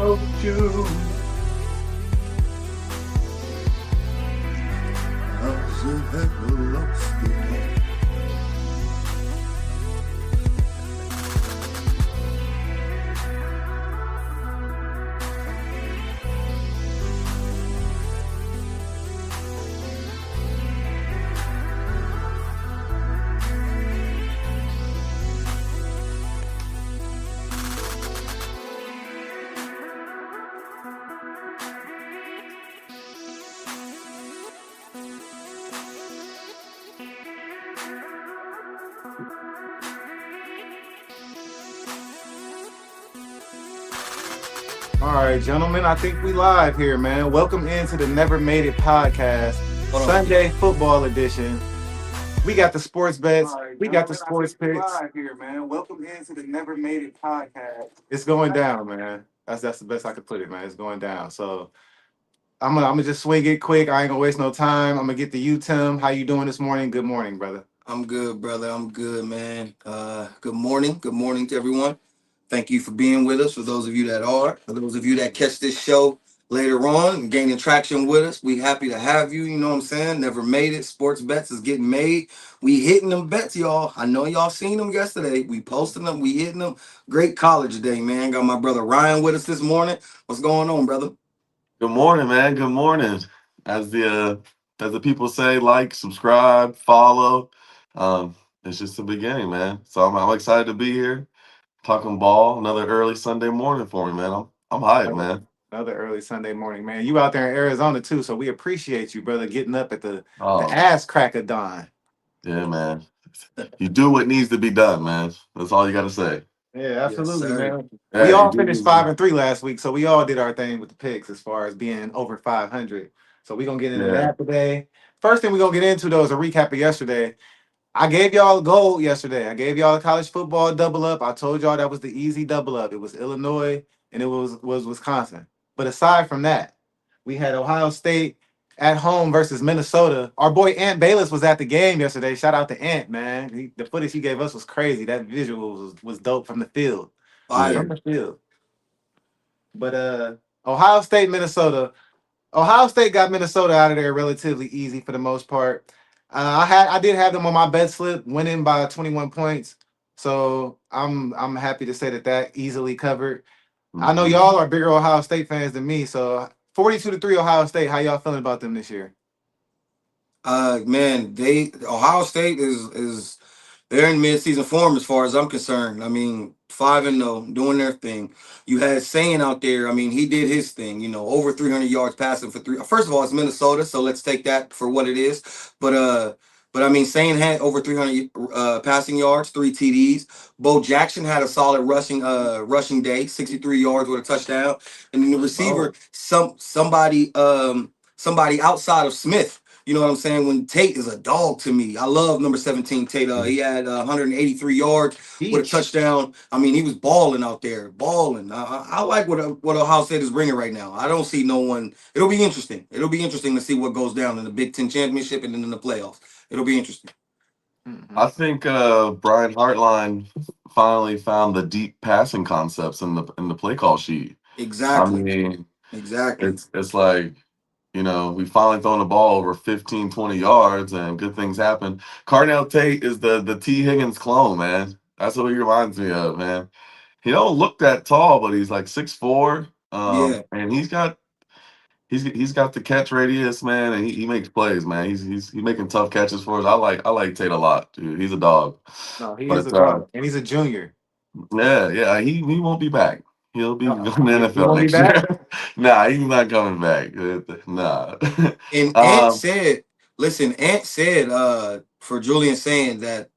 without you. How's it ever lost again? All right, gentlemen, I think we live here, man. Welcome into the Never Made It podcast, Sunday football edition. We got the sports bets. We got the sports picks. Live here, man. Welcome into the Never Made It podcast. It's going down, man. That's the best I could put it, man. It's going down. So I'm gonna just swing it quick. I ain't gonna waste no time. I'm gonna get to you, Tim. How you doing this morning? Good morning, brother. I'm good, brother. I'm good, man. Good morning. Good morning to everyone. Thank you for being with us. For those of you that are, for those of you that catch this show later on and gaining traction with us, we happy to have you. You know what I'm saying? Never made it. Sports bets is getting made. We hitting them bets, y'all. I know y'all seen them yesterday. We posting them. We hitting them. Great college day, man. Got my brother Ryan with us this morning. What's going on, brother? Good morning, man. Good morning. As the people say, like, subscribe, follow. It's just the beginning, man. So I'm excited to be here, talking ball. Another early Sunday morning for me, man. I'm hyped, man. Another early Sunday morning, man. You out there in Arizona too, so we appreciate you, brother, getting up at the ass crack of dawn. Yeah, man. You do what needs to be done, man. That's all you got to say. Yeah, absolutely, Yes, man. Yeah, we all you do. finished 5-3 last week, so we all did our thing with the picks as far as being over 500. So we're gonna get into Yeah. that today. First thing we're gonna get into though is a recap of yesterday. I gave y'all a goal yesterday. I gave y'all a college football double up. I told y'all that was the easy double up. It was Illinois and it was Wisconsin. But aside from that, we had Ohio State at home versus Minnesota. Our boy Ant Bayless was at the game yesterday. Shout out to Ant, man. The footage he gave us was crazy. That visual was dope from the field. Fire. From the field. But Ohio State, Minnesota. Ohio State got Minnesota out of there relatively easy for the most part. I did have them on my bet slip, winning by 21 points. So I'm happy to say that easily covered. I know y'all are bigger Ohio State fans than me, so 42-3 Ohio State. How y'all feeling about them this year? Man, Ohio State is they're in midseason form as far as I'm concerned. I mean, 5-0, doing their thing. You had Saying out there. I mean, he did his thing. You know, over 300 yards passing for three. First of all, it's Minnesota, so let's take that for what it is. But I mean, Saying had over 300 passing yards, 3 TDs. Bo Jackson had a solid rushing day, 63 yards with a touchdown. And then the receiver, somebody outside of Smith. You know what I'm saying? When Tate is a dog to me. I love number 17 Tate. He had 183 yards with a touchdown. I mean, he was balling out there, balling. I like what Ohio State is bringing right now. I don't see no one. It'll be interesting. It'll be interesting to see what goes down in the Big Ten championship and then in the playoffs. It'll be interesting. I think Brian Hartline finally found the deep passing concepts in the play call sheet. Exactly. I mean, exactly. It's like, we finally thrown the ball over 15, 20 yards and good things happen. Carnell Tate is the T. Higgins clone, man. That's what he reminds me of, man. He don't look that tall, but he's like 6'4". Yeah. And he's got the catch radius, man, and he makes plays, man. He's making tough catches for us. I like Tate a lot, dude. He's a dog. No, he is a dog, and he's a junior. Yeah, he won't be back. He'll be in the He NFL won't be next back? year. Nah, he's not coming back. Nah. And Ant said, for Julian Saying that,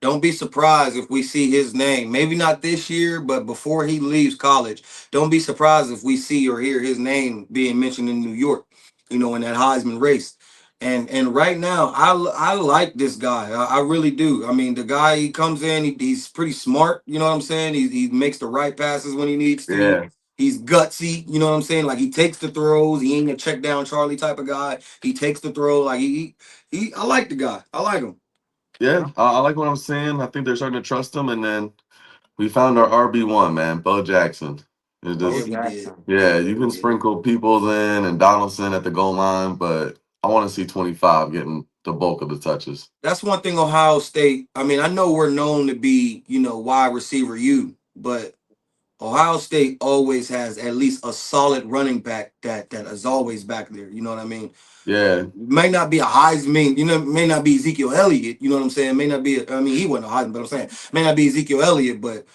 don't be surprised if we see his name. Maybe not this year, but before he leaves college, don't be surprised if we see or hear his name being mentioned in New York, in that Heisman race. And right now, I like this guy. I really do. I mean, the guy, he comes in, he's pretty smart. You know what I'm saying? He makes the right passes when he needs to. Yeah. He's gutsy. You know what I'm saying? Like, he takes the throws. He ain't a check down Charlie type of guy. He takes the throw. Like, I like the guy. I like him. Yeah, I like what I'm seeing. I think they're starting to trust him. And then we found our RB1, man, Bo Jackson. It Bo, just he did. Jackson. yeah, you can sprinkle Peoples in and Donaldson at the goal line, but I want to see 25 getting the bulk of the touches. That's one thing Ohio State. I mean, I know we're known to be, wide receiver you, but Ohio State always has at least a solid running back that is always back there. You know what I mean? Yeah, May not be a Heisman, may not be Ezekiel Elliott. You know what I'm saying? May not be. I mean, he wasn't a Heisman, but I'm saying may not be Ezekiel Elliott, but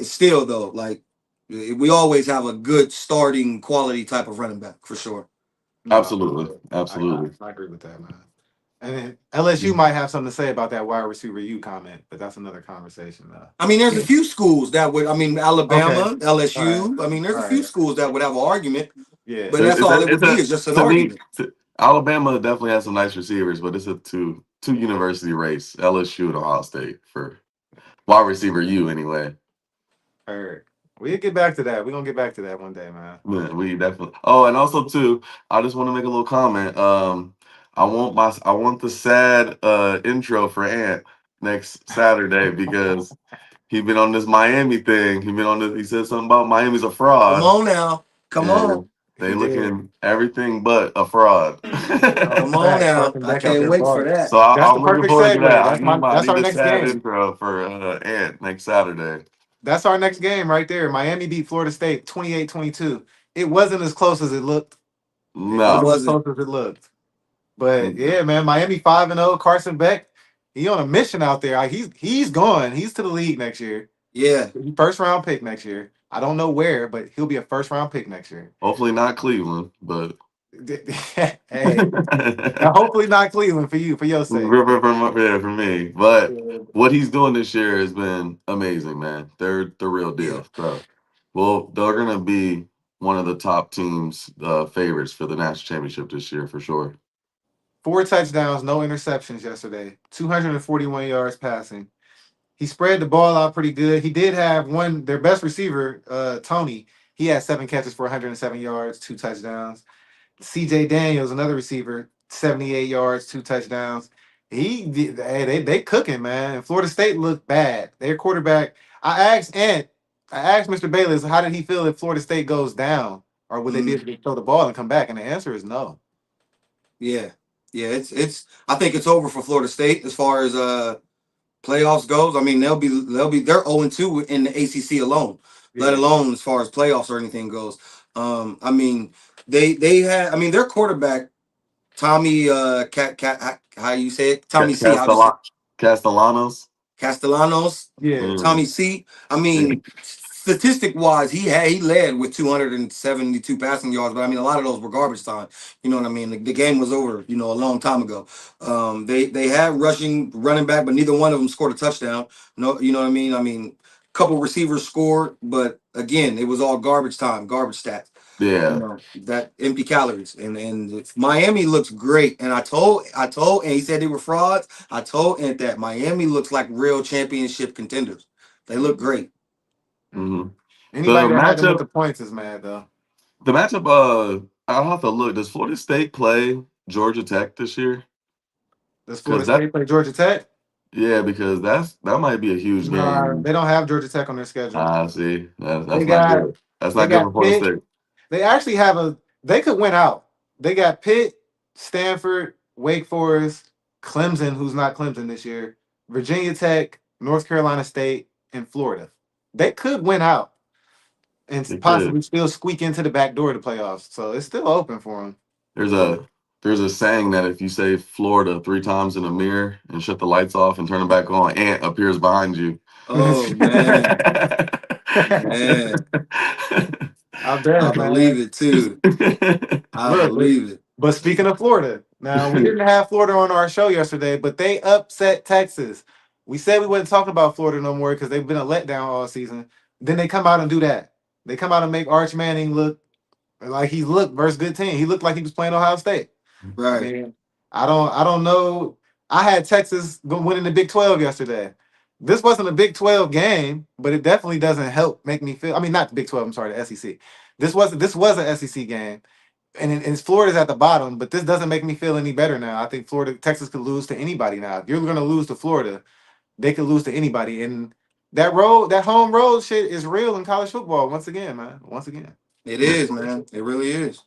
still though, like we always have a good starting quality type of running back for sure. No, for absolutely, sure. absolutely. I agree with that, man. And then LSU might have something to say about that wide receiver you comment, but that's another conversation. I mean, there's a few schools that would. I mean, Okay. Alabama, All right. LSU. I mean, there's All a few right. schools that would have an argument, Yeah. but that's all it It's would be a is just an to me. argument. Alabama definitely has some nice receivers, but it's a two university race. LSU and Ohio State for wide receiver. You anyway. Heard. We'll get back to that. We're gonna get back to that one day, man. Yeah, we definitely. Oh, and also too, I just want to make a little comment. I want the sad intro for Ant next Saturday because he been on this Miami thing. He said something about Miami's a Come fraud, on now, come on, and they He did. looking everything but a fraud. come on Facts. now. Carson I Beck out can't there wait for balling. that. So That's the I'm looking perfect forward to segue. that. That's my I that's need our a next sad game. intro for Ant next Saturday. That's our next game right there. Miami beat Florida State 28-22. It wasn't as close as it looked. It It No. wasn't as wasn't. close as it looked. But yeah, man, Miami 5-0. Carson Beck, he on a mission out there. He's gone. He's to the league next year. Yeah, First round pick next year. I don't know where, but he'll be a first round pick next year. Hopefully not Cleveland, but Hey, now hopefully not Cleveland for you, for your sake. yeah, for me. But Yeah. what he's doing this year has been amazing, man. They're the real yeah. deal. So, well, they're gonna be one of the top teams, favorites for the national championship this year for sure. 4 touchdowns, no interceptions yesterday. 241 yards passing. He spread the ball out pretty good. He did have their best receiver, Tony. He had 7 catches for 107 yards, 2 touchdowns. CJ Daniels, another receiver, 78 yards, 2 touchdowns. They cooking, man. And Florida State looked bad. Their quarterback. I asked Mr. Bayless, how did he feel if Florida State goes down, or would they be Mm, able to throw the ball and come back? And the answer is no. yeah, yeah. It's. I think it's over for Florida State as far as playoffs goes. I mean, they're 0-2 in the ACC alone, let Yeah, alone as far as playoffs or anything goes. I mean, they had. I mean, their quarterback Tommy how you say it? Tommy C. I'll just say Castellanos. Castellanos, yeah. Mm, Tommy C. I yeah, mean, statistic wise, he led with 272 passing yards, but I mean a lot of those were garbage time. You know what I mean? The game was over, a long time ago. They had running back, but neither one of them scored a touchdown. No, you know what I mean? I mean, a couple receivers scored, but again, it was all garbage time, garbage stats. yeah. That empty calories, and Miami looks great. And and he said they were frauds. I told Ant that Miami looks like real championship contenders. They look great. hmm The Anybody that had them with the matchup, points is mad though. the matchup. I'll have to look. Does Florida State play Georgia Tech this year? Does Florida Because that, State play Georgia Tech? yeah, because that might be a huge No, game. they don't have Georgia Tech on their schedule. See, They that's not got good. That's they not good for got Florida Pitt. State. They actually have a. They could win out. They got Pitt, Stanford, Wake Forest, Clemson, who's not Clemson this year, Virginia Tech, North Carolina State, and Florida. They could win out and They could. possibly still squeak into the back door of the playoffs. So it's still open for them. There's But there's a saying that if you say Florida 3 times in a mirror and shut the lights off and turn them back on, Ant appears behind you. Oh man, man, I I bet, believe man. it too. I Look, but, believe it. but speaking of Florida, now we didn't have Florida on our show yesterday, but they upset Texas. We said we wasn't talking about Florida no more because they've been a letdown all season. Then they come out and do that. They come out and make Arch Manning look like he looked versus good team. He looked like he was playing Ohio State. I Right. mean, I don't know. I had Texas winning the Big 12 yesterday. This wasn't a Big 12 game, but it definitely doesn't help make me feel. I mean, not the Big 12. I'm sorry, the SEC. This was an SEC game, and Florida's at the bottom. But this doesn't make me feel any better now. I think Texas could lose to anybody now. If you're going to lose to Florida, they could lose to anybody. And that home road shit is real in college football once again, man. Once again. It Yeah, is, man. It really is.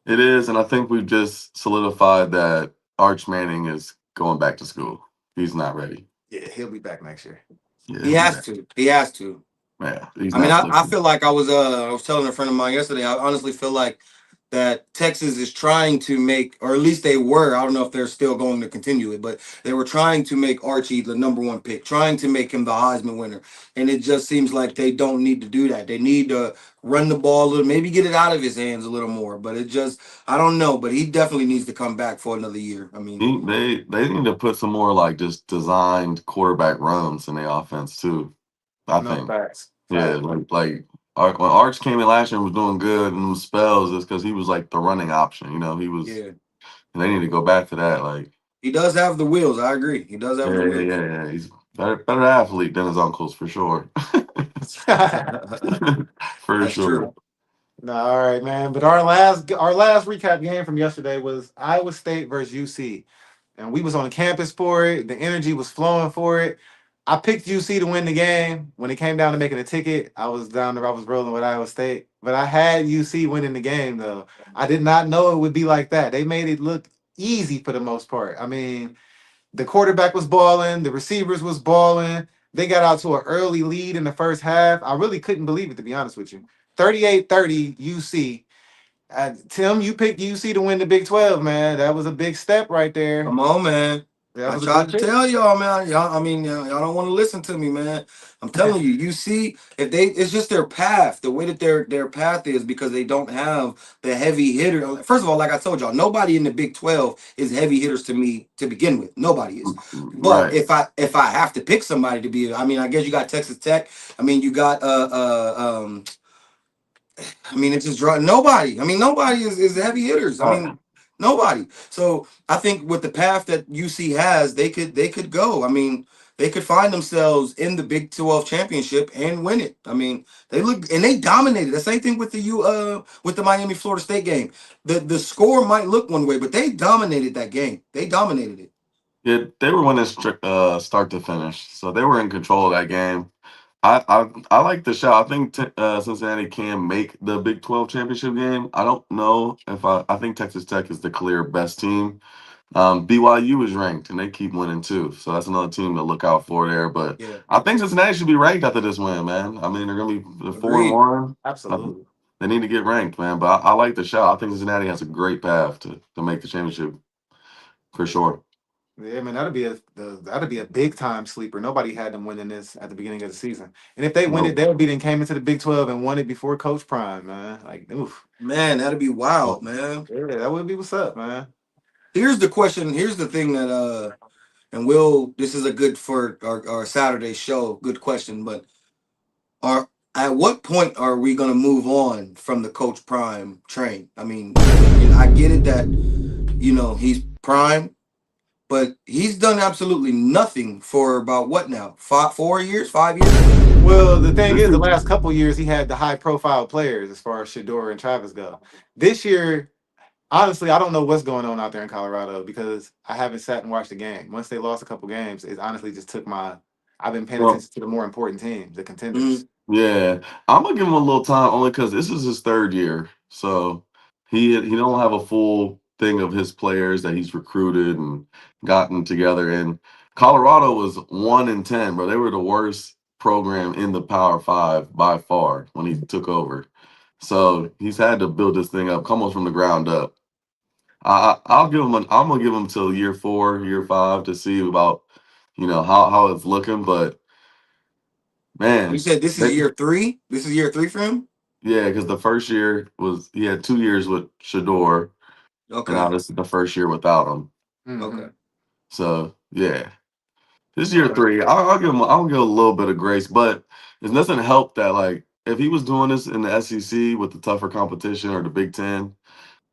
it is, and I think we've just solidified that Arch Manning is going back to school. He's not ready. Yeah, he'll be back next year. Yeah, He he'll be has back. to. He has to. Yeah, he's I mean, not I looking. feel like I was telling a friend of mine yesterday. I honestly feel like that Texas is trying to make, or at least they were. I don't know if they're still going to continue it, but they were trying to make Archie the number one pick, trying to make him the Heisman winner. And it just seems like they don't need to do that. They need to run the ball a little, maybe get it out of his hands a little more. But it just, I don't know. But he definitely needs to come back for another year. I mean, They need to put some more like just designed quarterback runs in the offense too. I No think. facts. Yeah, Facts. When Arch came in last year and was doing good in spells, it's because he was like the running option. You know, he was. yeah, And they need to go back to that. Like, he does have the wheels. I agree. He does have yeah, the yeah, wheels. yeah, yeah. He's better athlete than his uncles for sure. For That's sure. true. No, all right, man. But our last recap game from yesterday was Iowa State versus UC, and we was on campus for it. The energy was flowing for it. I picked UC to win the game. When it came down to making a ticket, I was down there. I was rolling with Iowa State, but I had UC winning the game though. I did not know it would be like that. They made it look easy for the most part. I mean, the quarterback was balling, the receivers was balling. They got out to an early lead in the first half. I really couldn't believe it, to be honest with you. 38-30 UC. Tim, you picked UC to win the Big 12, man. That was a big step right there. Come on, man. That I was a tried big to pick. tell y'all, man. Y'all, I mean, y'all don't want to listen to me, man. I'm telling you. You see, if they, it's just their path, the way that their path is, because they don't have the heavy hitter. First of all, like I told y'all, nobody in the Big 12 is heavy hitters to me to begin with. Nobody is. But Right. if I have to pick somebody to be, I mean, I guess you got Texas Tech. I mean, you got I mean, it's just nobody. I mean, nobody is heavy hitters. I Right. mean, nobody. So I think with the path that UC has, they could go. I mean, they could find themselves in the Big 12 championship and win it. I mean, they look and they dominated. The same thing with the Miami Florida State game. The score might look one way, but they dominated that game. They dominated it. Yeah, they were winning start to finish, so they were in control of that game. I like the shot. I think Cincinnati can make the Big 12 championship game. I don't know if I think Texas Tech is the clear best team. BYU is ranked and they keep winning too, so that's another team to look out for there. But Yeah, I think Cincinnati should be ranked after this win, man. I mean, they're gonna be 4 and agreed. 1. Absolutely. They need to get ranked, man. But I like the shot. I think Cincinnati has a great path to make the championship for sure. Yeah, man, that'd be a big time sleeper. Nobody had them winning this at the beginning of the season. And if they win it, Nope. they'll be then came into the Big 12 and won it before Coach Prime, man. Like, oof. Man, that'd be wild, man. Yeah, that would be what's up, man. Here's the question. Here's the thing that and we'll this is a good for our Saturday show. Good question, but are at what point are we going to move on from the Coach Prime train? I mean, I get it that he's prime, but he's done absolutely nothing for about what now? 4 years, 5 years? Well, the thing This is, the is last couple years he had the high profile players as far as Shador and Travis go. This year, honestly, I don't know what's going on out there in Colorado because I haven't sat and watched the game. Once they lost a couple games, it honestly just took my. I've been paying well, attention to the more important teams, the Mm, contenders. yeah. I'm gonna give him a little time only because this is his third year, so he don't have a full thing of his players that he's recruited and gotten together. And Colorado was 1-10, but they were the worst program in the Power Five by far when he took over. So he's had to build this thing up almost from the ground up. I'll give him I'm gonna give him till year 4, year 5 to see about how it's looking. But you man, said this is they, year three. This is year three for him. yeah, because the first year was he had 2 years with Shador, and now Okay. this is the first year without him. Hmm. Okay. So yeah, this All year right. 3. I'll give him a little bit of grace, but it doesn't help that like if he was doing this in the SEC with the tougher competition or the Big Ten,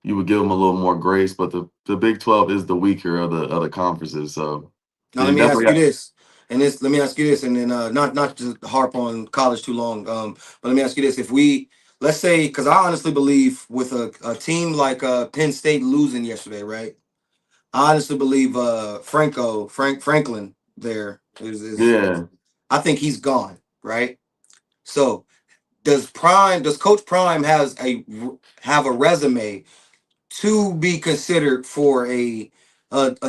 you would give him a little more grace. But the Big 12 is the weaker of the conferences, so Now let he me ask definitely you got. this, and this let me ask you this, and then not to harp on college too long, but let me ask you this: if we let's say, because I honestly believe with a team like Penn State losing yesterday, right? I honestly believe Franklin there is Yeah, I think he's gone. right? So does Coach Prime have a resume to be considered for a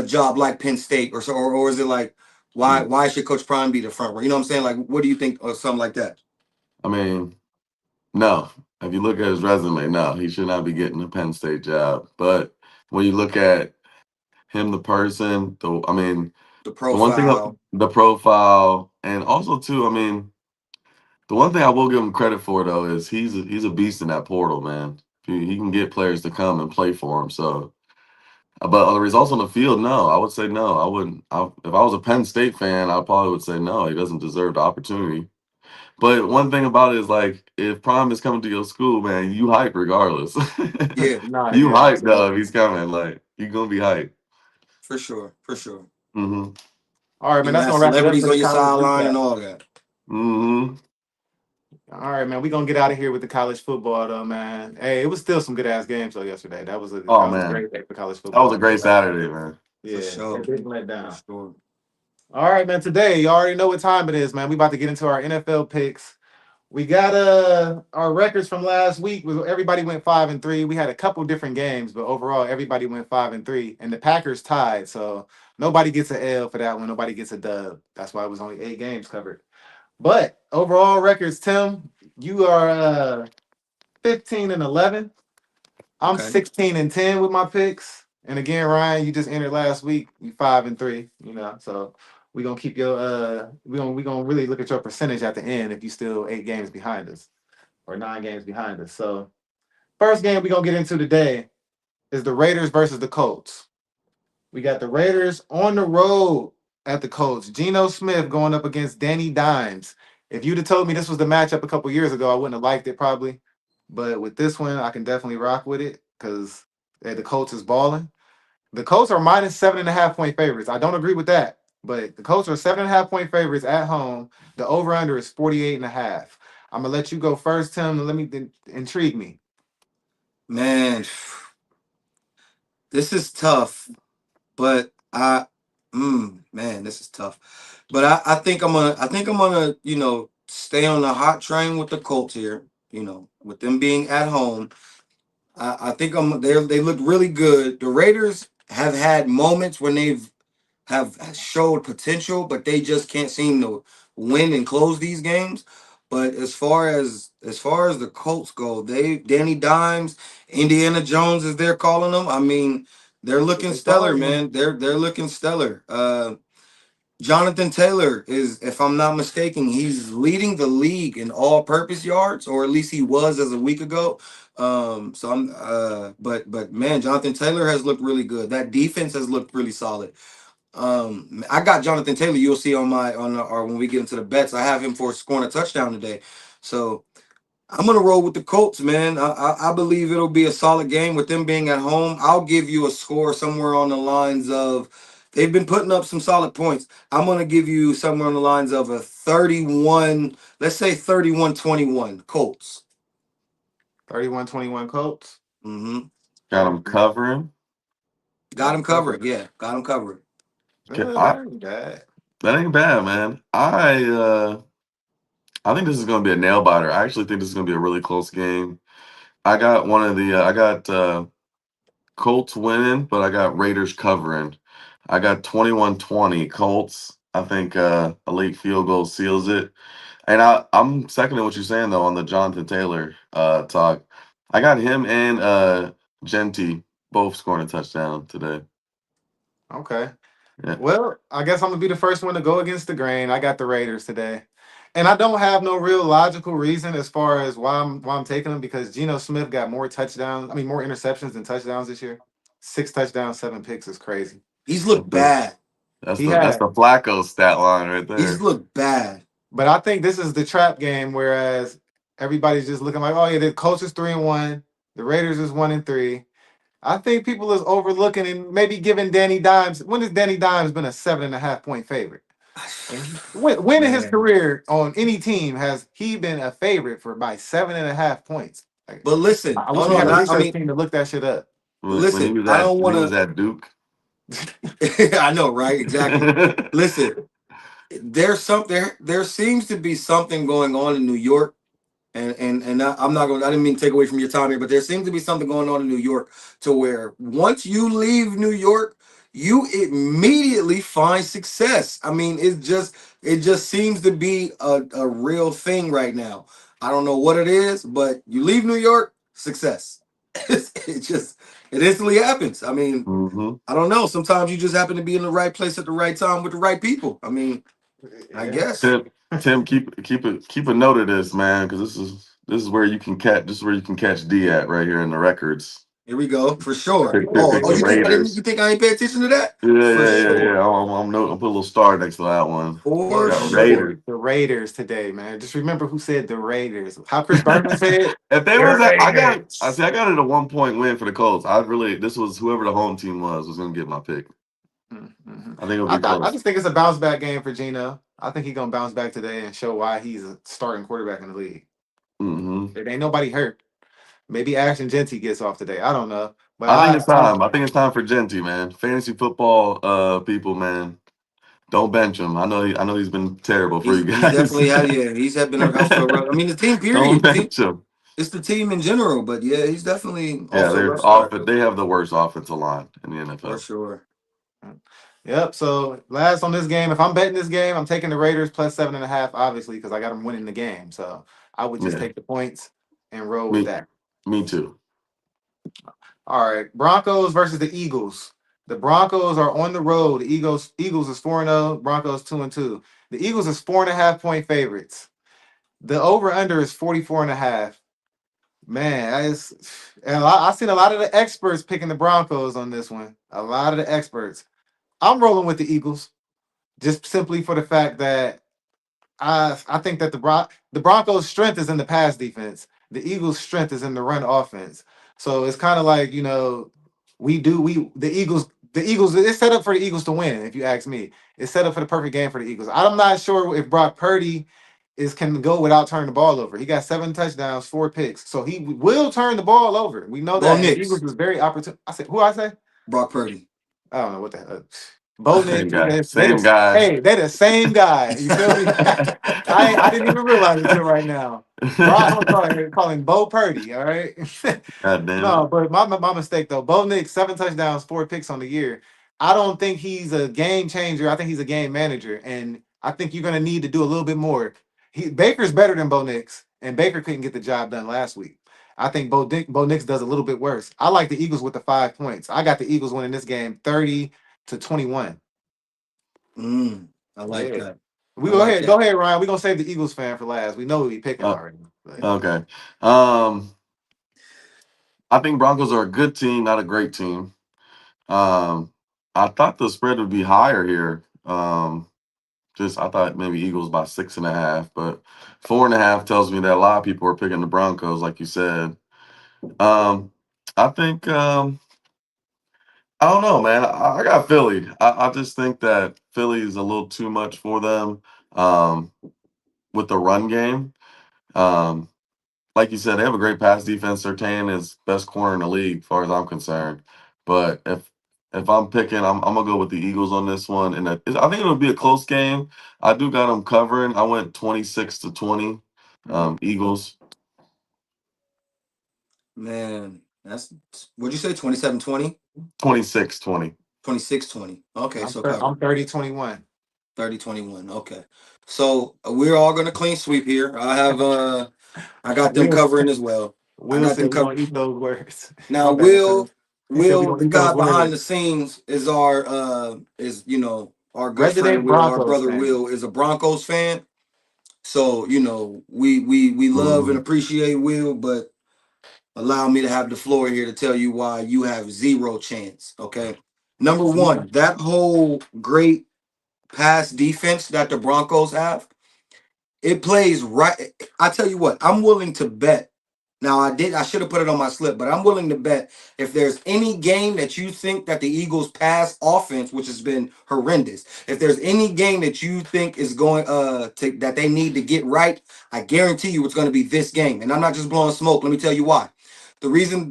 job like Penn State, or so, or is it like why should Coach Prime be the front runner? You know what I'm saying? Like, what do you think of something like that? I mean, no. If you look at his resume, no, he should not be getting a Penn State job. But when you look at him, the person, I mean, The the one thing, profile. the profile, and also too, I mean, the one thing I will give him credit for though is he's a beast in that portal, man. He can get players to come and play for him. So, but on the results on the field, no, I would say no. I wouldn't. If I was a Penn State fan, I probably would say no. He doesn't deserve the opportunity. But one thing about it is like if Prime is coming to your school, man, you hype regardless. Yeah, Nah, You yeah, hype though if absolutely. he's coming. Like you gonna be hype. for sure, for sure. Mm-hmm. All right, You man. gonna That's have gonna wrap it up celebrities for the on your college sideline recap. and all that. Mm-hmm. All right, man. We're gonna get out of here with the college football though, man. Hey, it was still some good ass games though yesterday. Oh That was a man, great day for college that was a football. great Saturday, man. For Yeah, it sure, didn't let for down. sure. All right, man. Today, you already know what time it is, man. We about to get into our NFL picks. We got our records from last week. Everybody went 5-3. We had a couple different games, but overall everybody went 5-3. And the Packers tied, so nobody gets an L for that one. Nobody gets a dub. That's why it was only 8 games covered. But overall records, Tim, you are 15-11. I'm Okay. 16-10 with my picks. And again, Ryan, you just entered last week. You 5-3. So we're gonna keep your we gonna really look at your percentage at the end if you still 8 games behind us or 9 games behind us. So first game we're gonna get into today is the Raiders versus the Colts. We got the Raiders on the road at the Colts. Geno Smith going up against Danny Dimes. If you'd have told me this was the matchup a couple years ago, I wouldn't have liked it probably. But with this one, I can definitely rock with it because the Colts is balling. The Colts are minus 7.5 point favorites. I don't agree with that, but the Colts are 7.5 point favorites at home. The over under is 48.5. I'm gonna let you go first, Tim. And let me intrigue me. Man, this is tough, but man, this is tough. But I think I'm gonna stay on the hot train with the Colts here. With them being at home, I think they look really good. The Raiders have had moments when they've have showed potential, but they just can't seem to win and close these games. But as far as the Colts go, they Danny Dimes, Indiana Jones, as they're calling them. I mean, they're That's what looking they stellar, call him. man. They're looking stellar. Jonathan Taylor is, if I'm not mistaken, he's leading the league in all-purpose yards, or at least he was as a week ago. But man, Jonathan Taylor has looked really good. That defense has looked really solid. I got Jonathan Taylor. You'll see or when we get into the bets, I have him for scoring a touchdown today. So I'm gonna roll with the Colts, man. I believe it'll be a solid game with them being at home. I'll give you a score somewhere on the lines of they've been putting up some solid points. I'm gonna give you somewhere on the lines of a 31, let's say 31-21 Colts. 31-21 Colts. Mm-hmm. Got him covering. Got Got him him covered. covered. Yeah, got him covered. That ain't bad. That ain't bad, man. I think this is gonna be a nail biter. I actually think this is gonna be a really close game. I got Colts winning, but I got Raiders covering. I got 21-20 Colts. I think a late field goal seals it. And I'm seconding what you're saying though on the Jonathan Taylor talk. I got him and Genty both scoring a touchdown today. Okay. Yeah. Well, I guess I'm gonna be the first one to go against the grain. I got the Raiders today, and I don't have no real logical reason as far as why I'm taking them because Geno Smith got more touchdowns. I mean, more interceptions than touchdowns this year. 6 touchdowns, 7 picks is crazy. He's That's looked bad. He that's had, the Flacco stat line right He's there. looked bad. but I think this is the trap game. Whereas everybody's just looking like, oh yeah, the Colts is 3-1, the Raiders is 1-3. I think people is overlooking and maybe giving Danny Dimes. When has Danny Dimes been a 7.5 point favorite? When in his Man. career on any team has he been a favorite for by 7.5 points? Like, But listen, I wish hold we had on. a I research mean, team to look that shit up. When listen. I don't when want he was to. at Duke. I know, right? Exactly. Listen, there seems to be something going on in New York. I'm not going. I didn't mean to take away from your time here, but there seems to be something going on in New York to where once you leave New York, you immediately find success. I mean, it just seems to be a real thing right now. I don't know what it is, but you leave New York, success. It instantly happens. I mean, Hmm. I don't know. Sometimes you just happen to be in the right place at the right time with the right people. I mean, I Yeah. guess. Tim, keep a note of this, man, because this is where you can catch D at right here in the records. Here we go for sure. Pick Oh, the you think I didn't? You Raiders. think I ain't pay attention to that? Yeah, For yeah, yeah, yeah. sure, I'm put a little star next to that one. for Yeah, Got sure. Raiders. the Raiders today, man. Just remember who said the Raiders. How Chris Berman said If they the was at, Raiders. I got it a 1 point win for the Colts. This was whoever the home team was gonna get my pick. Mhm. I think it'll be I close. just think it's a bounce back game for Gino. I think he's gonna bounce back today and show why he's a starting quarterback in the league. Hmm. There ain't nobody hurt. Maybe Ashton Genty gets off today. I don't know, but I think it's time. I think it's time for Genty, man. Fantasy football, people, man. Don't bench him. I know he's been terrible for you He's guys. definitely had he's had been off to a rough. I mean, the team Don't period. bench him. It's the team in general, but yeah, he's definitely off Yeah, to a they're rough off. start They have the worst offensive line in the for NFL. sure. Yep. So last on this game, if I'm betting this game, I'm taking the Raiders plus 7.5, obviously, because I got them winning the game. So I would just Yeah, take the points and roll with me that. me too. All right. Broncos versus the Eagles. The Broncos are on the road. The Eagles is 4-0. Broncos 2-2. The Eagles is 4.5 point favorites. The over under is 44.5. Man, I've seen a lot of the experts picking the Broncos on this one. A lot of the experts. I'm rolling with the Eagles just simply for the fact that I think that the Broncos' strength is in the pass defense. The Eagles' strength is in the run offense. So it's kind of like we the Eagles it's set up for the Eagles to win. If you ask me, it's set up for the perfect game for the Eagles. I'm not sure if Brock Purdy is can go without turning the ball over. He got 7 touchdowns, 4 picks, so he will turn the ball over. We know Go that, and the Eagles Knicks. was very opportune. I said, who I say? Brock Purdy. I don't know what the hell. Bo Same Nick, guy. they Same just guy. hey, they the same guy. You feel me? I didn't even realize it till right now. I'm sorry, calling Bo Purdy. All right. God damn it. No, but my mistake though. Bo Nick 7 touchdowns, 4 picks on the year. I don't think he's a game changer. I think he's a game manager, and I think you're gonna need to do a little bit more. Baker's better than Bo Nix, and Baker couldn't get the job done last week. I think Bo Nix does a little bit worse. I like the Eagles with the 5 points. I got the Eagles winning this game 30-21. Mm, I like Yeah. that. We I go like ahead. Go that. ahead, Ryan. We're gonna save the Eagles fan for last. We know who we picking Uh, already. But okay. Um, I think Broncos are a good team, not a great team. Um, I thought the spread would be higher here. Just I thought maybe Eagles by 6.5, but 4.5 tells me that a lot of people are picking the Broncos, like you said. Um, I think I don't know, man. I got Philly. I just think that Philly is a little too much for them um, with the run game. Um, like you said, they have a great pass defense. Sertan is best corner in the league, as far as I'm concerned. But if I'm picking, I'm gonna go with the Eagles on this one, and I think it'll be a close game. I do got them covering. I went 26-20, mhm. Eagles. Man, that's what'd you say? 27-20? 26-20. 26-20. Okay, so I'm cover. 30-21. 30-21. Okay. So we're all gonna clean sweep here. I got them Will covering as well. I Will got said them we're cover. gonna eat those words. Now My bad, Philly. He said we're Will gonna the eat those guy behind words. the scenes is our good friend Resident Will, our Broncos brother fan. Will is a Broncos fan. So, we love and Mhm. appreciate Will, but allow me to have the floor here to tell you why you have zero chance. Okay. Number Yeah. one, that whole great pass defense that the Broncos have, it plays right. I tell you what, I'm willing to bet. Now I should have put it on my slip, but I'm willing to bet if there's any game that you think that the Eagles pass offense, which has been horrendous, if there's any game that you think is going that they need to get right, I guarantee you it's going to be this game. And I'm not just blowing smoke. Let me tell you why. The reason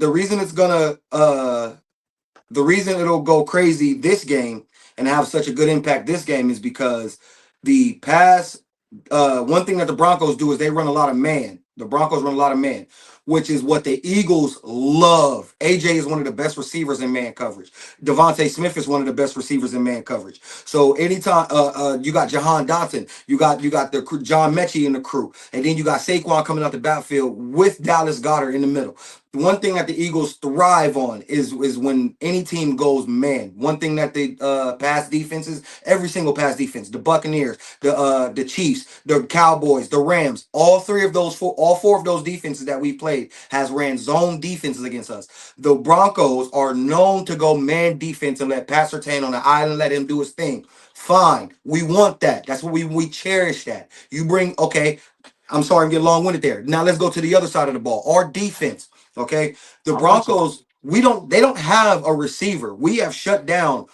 the reason it'll go crazy this game and have such a good impact this game is because The pass, one thing that the Broncos do is they run a lot of man. The Broncos run a lot of man, which is what the Eagles love. AJ is one of the best receivers in man coverage. Devontae Smith is one of the best receivers in man coverage. So anytime you got Jahan Dotson, you got the John Mechie in the crew, and then you got Saquon coming out the backfield with Dallas Goedert in the middle. The one thing that the Eagles thrive on is when any team goes man. One thing that the pass defenses, every single pass defense, the Buccaneers, the Chiefs, the Cowboys, the Rams, all four of those defenses that we played has ran zone defenses against us. The Broncos are known to go man defense and let Pat Surtain on the island, let him do his thing. Fine, we want that. That's what we cherish that. You bring okay. I'm sorry, I'm getting long-winded there. Now let's go to the other side of the ball. Our defense. Okay, the I'm with you. Broncos. They don't have a receiver. We have shut down,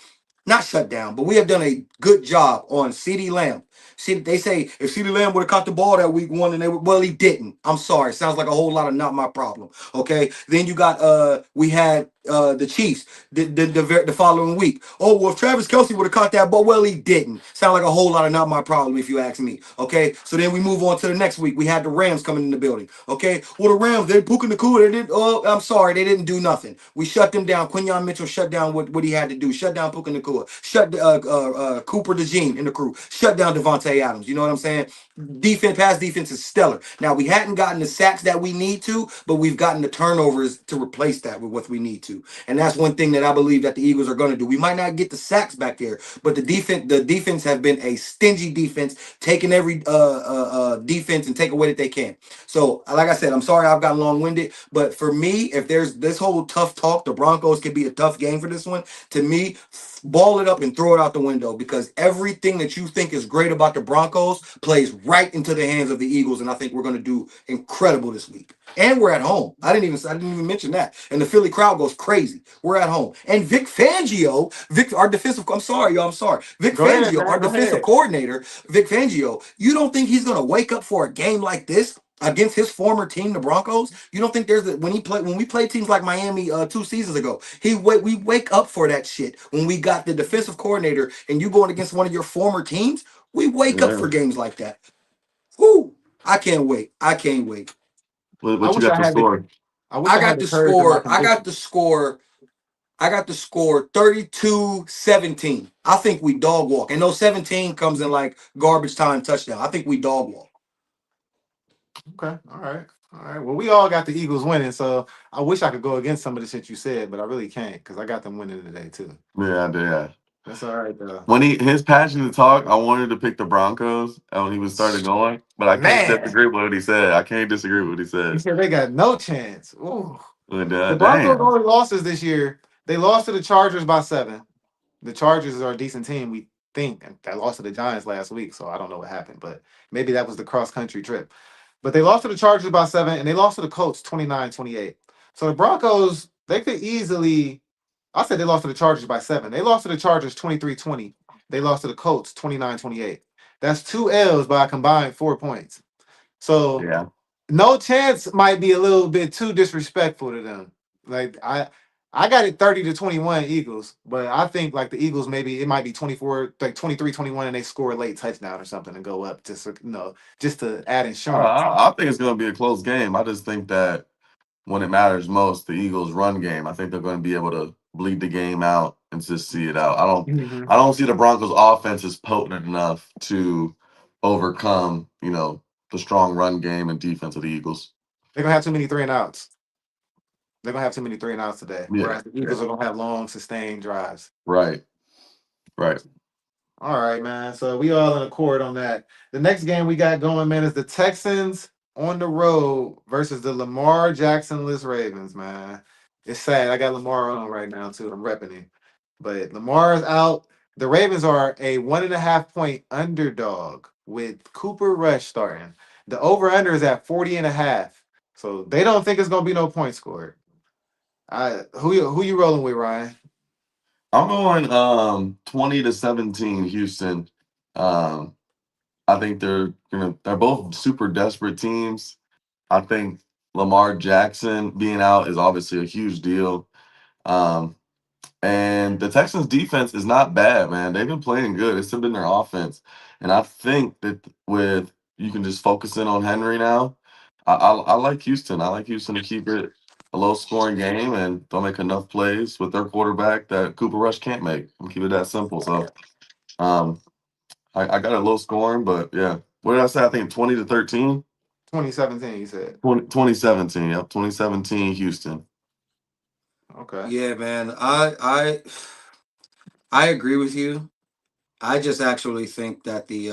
not shut down, but we have done a good job on CeeDee Lamb. See, they say if CeeDee Lamb would have caught the ball that week one, and well, he didn't. I'm sorry. Sounds like a whole lot of not my problem. Okay. Then you got we had the Chiefs the following week. Oh well, if Travis Kelsey would have caught that ball, well, he didn't. Sound like a whole lot of not my problem if you ask me. Okay. So then we move on to the next week. We had the Rams coming in the building. Okay. Well, the Rams, they Puka Nakua, they did. Oh, I'm sorry, they didn't do nothing. We shut them down. Quinyon Mitchell shut down what he had to do. Shut down Puka Nakua. Shut Cooper DeJean in the crew. Shut down Devontae Adams. You know what I'm saying? Pass defense is stellar. Now we hadn't gotten the sacks that we need to, but we've gotten the turnovers to replace that with what we need to. And that's one thing that I believe that the Eagles are going to do. We might not get the sacks back there, but the defense have been a stingy defense, taking every defense and take away that they can. So, like I said, I'm sorry I've gotten long-winded, but for me, if there's this whole tough talk, the Broncos could be a tough game for this one. To me, ball it up and throw it out the window because everything that you think is great about the Broncos plays right into the hands of the Eagles, and I think we're going to do incredible this week. And we're at home. I didn't even mention that. And the Philly crowd goes crazy. We're at home. And Vic Fangio, our defensive, I'm sorry, y'all, I'm sorry. Vic Go ahead, Fangio, man. our Go defensive ahead. coordinator, Vic Fangio, you don't think he's going to wake up for a game like this against his former team, the Broncos? You don't think when we played teams like Miami 2 seasons ago, we wake up for that shit. When we got the defensive coordinator and you going against one of your former teams, we wake up Yeah. for games like that. Whoo! I can't wait. I can't wait. I What you wish got I the had the score? I wish I I had got the the courage of my score. I got conviction. the score. I got the score 32-17. I think we dog walk. And those 17 comes in like garbage time touchdown. I think we dog walk. Okay. All right. All right. Well, we all got the Eagles winning, so I wish I could go against some of the shit you said, but I really can't because I got them winning today too. Yeah. That's all right though. When his passion to talk, I wanted to pick the Broncos when he was started going, but I can't Man, disagree with what he said. I can't disagree with what he you said. said they got no chance. Ooh. But The Broncos' damn. only losses this year, they lost to the Chargers by 7. The Chargers are a decent team, we think. And they lost to the Giants last week, so I don't know what happened, but maybe that was the cross country trip. But they lost to the Chargers by 7, and they lost to the Colts 29-28. So the Broncos, they could easily, I said they lost to the Chargers by 7. They lost to the Chargers 23-20. They lost to the Colts 29-28. That's 2 L's by a combined 4 points. So Yeah. no chance might be a little bit too disrespectful to them. Like I got it 30-21 Eagles, but I think like the Eagles maybe it might be 24, like 23-21, and they score a late touchdown or something and go up just just to add insurance. I think it's going to be a close game. I just think that when it matters most, the Eagles' run game, I think they're going to be able to bleed the game out and just see it out. Mhm. I don't see the Broncos' offense is potent enough to overcome, the strong run game and defense of the Eagles. They're gonna have too many 3 and outs. They're gonna have too many 3 and outs today. Yeah, Whereas the yeah, Eagles are gonna have long, sustained drives. right, right. All right, man. So we all in accord on that. The next game we got going, man, is the Texans on the road versus the Lamar Jackson-less Ravens, man. It's sad. I got Lamar on right now too. I'm repping him. But Lamar is out. The Ravens are a 1.5 point underdog with Cooper Rush starting. The over-under is at 40.5. So they don't think it's gonna be no point scored. Who you rolling with, Ryan? I'm going 20-17 Houston. Um, I think they're both super desperate teams. I think Lamar Jackson being out is obviously a huge deal. Um, and the Texans defense is not bad, man. They've been playing good. It's been their offense. And I think that with you can just focus in on Henry now. I like Houston. I like Houston to keep it a low scoring game and they'll make enough plays with their quarterback that Cooper Rush can't make. And keep it that simple. So um, I got it low scoring, but yeah. What did I say? I think 20-13. 2017, you said. 2017. Yep, 2017 Houston. Okay. Yeah, man. I agree with you. I just actually think that the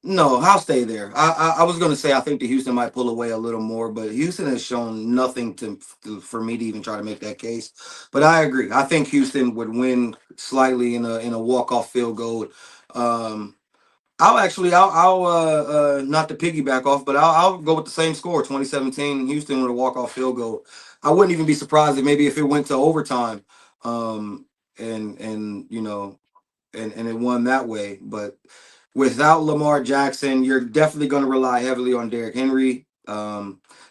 no, I'll stay there. I was gonna say I think the Houston might pull away a little more, but Houston has shown nothing for me to even try to make that case. But I agree. I think Houston would win slightly in a walk off field goal. Um, I'll not to piggyback off, but I'll go with the same score, 2017 Houston with a walk off field goal. I wouldn't even be surprised if maybe if it went to overtime, um, and you know and it won that way. But without Lamar Jackson, you're definitely going to rely heavily on Derrick Henry.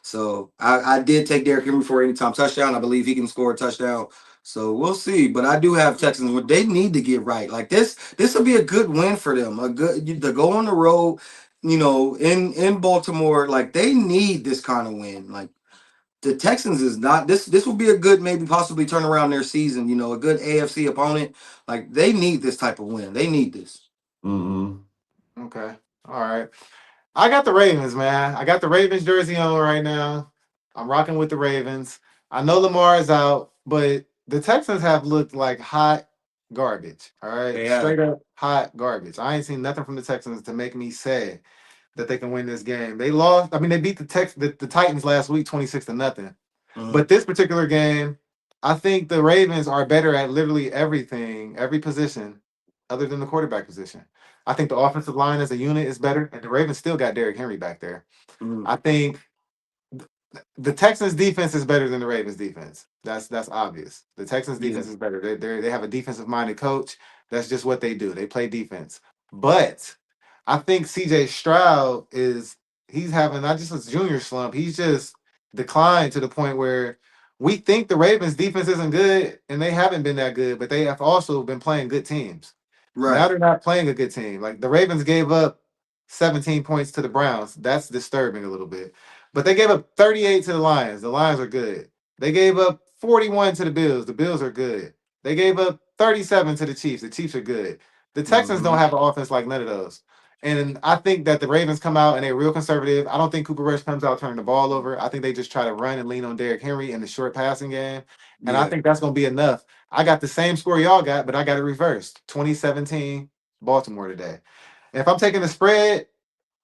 So I did take Derrick Henry for anytime touchdown. I believe he can score a touchdown. So we'll see. But I do have Texans. What they need to get right, like this will be a good win for them. A good to go on the road, in Baltimore. Like they need this kind of win. Like the Texans is not this. This will be a good, maybe possibly turn around their season. A good AFC opponent. Like they need this type of win. They need this. Mm-hmm. Okay. All right. I got the Ravens, man. I got the Ravens jersey on right now. I'm rocking with the Ravens. I know Lamar is out, but the Texans have looked like hot garbage. All right. They have. Straight up hot garbage. I ain't seen nothing from the Texans to make me say that they can win this game. They lost. I mean, they beat the Titans last week 26-0. Mhm. But this particular game, I think the Ravens are better at literally everything, every position, other than the quarterback position. I think the offensive line as a unit is better, and the Ravens still got Derrick Henry back there. Mhm. I think the Texans defense is better than the Ravens defense. That's obvious. The Texans Yeah. defense is better. They have a defensive minded coach. That's just what they do. They play defense. But I think CJ Stroud is he's having not just a junior slump. He's just declined to the point where we think the Ravens defense isn't good, and they haven't been that good. But they have also been playing good teams. Now Right. they're not playing a good team. Like the Ravens gave up 17 points to the Browns. That's disturbing a little bit. But they gave up 38 to the Lions. The Lions are good. They gave up 41 to the Bills. The Bills are good. They gave up 37 to the Chiefs. The Chiefs are good. The Texans don't Hmm. have an offense like none of those. And I think that the Ravens come out and they're real conservative. I don't think Cooper Rush comes out turning the ball over. I think they just try to run and lean on Derrick Henry in the short passing game. And I Yeah. think that's going to be enough. I got the same score y'all got, but I got it reversed. 2017 Baltimore today. And if I'm taking the spread,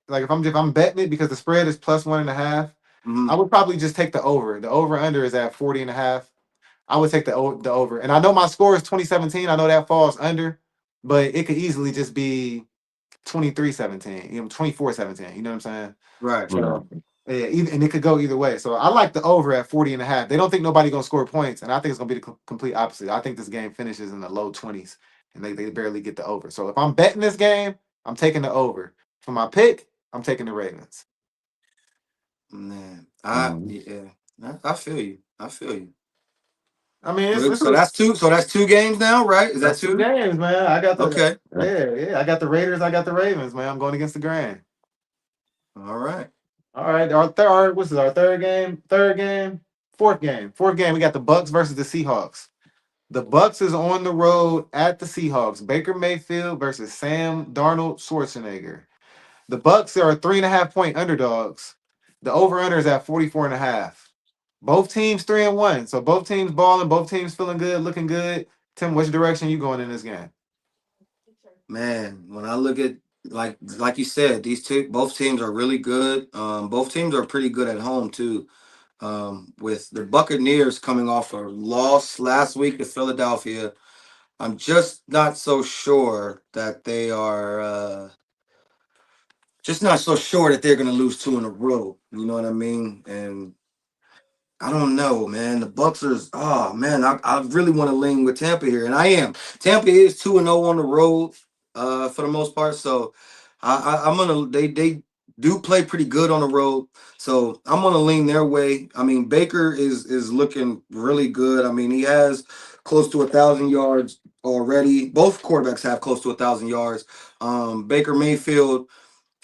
like if I'm betting it because the spread is plus 1.5, Hmm. I would probably just take the over. The over under is at 40.5. I would take the over. And I know my score is 2017. I know that falls under, but it could easily just be 23-17, 24-17. You know what I'm saying? Right. So yeah, and it could go either way. So I like the over at 40.5. They don't think nobody gonna score points, and I think it's gonna be the complete opposite. I think this game finishes in the low 20s, and they barely get the over. So if I'm betting this game, I'm taking the over. For my pick, I'm taking the Ravens. Man. Mm-hmm. Yeah. I feel you. I feel you. I mean, it's, Well, it's so that's two. So that's two games now, right? Is that that's two two? games, man. I got the Okay. Yeah. yeah. I got the Raiders. I got the Ravens, man. I'm going against the Grand. All right. All right, our what's this? Our third game, fourth game. We got the Bucks versus the Seahawks. The Bucks is on the road at the Seahawks. Baker Mayfield versus Sam Darnold Schwarzenegger. The Bucks are 3.5 point underdogs. The over under is at 44.5. Both teams 3-1. So both teams balling, both teams feeling good, looking good. Tim, which direction you going in this game? Man, when I look at like you said, these two both teams are really good. Both teams are pretty good at home too. With the Buccaneers coming off a loss last week to Philadelphia, I'm just not so sure that they are. Just not so sure that they're going to lose two in a row. You know what I mean? And I don't know, man. The Bucks are. Oh man, I really want to lean with Tampa here, and I am. Tampa is 2-0 on the road, for the most part. So I'm gonna. do play pretty good on the road. So I'm gonna lean their way. I mean, Baker is looking really good. I mean, he has close to 1,000 yards already. Both quarterbacks have close to 1,000 yards. Baker Mayfield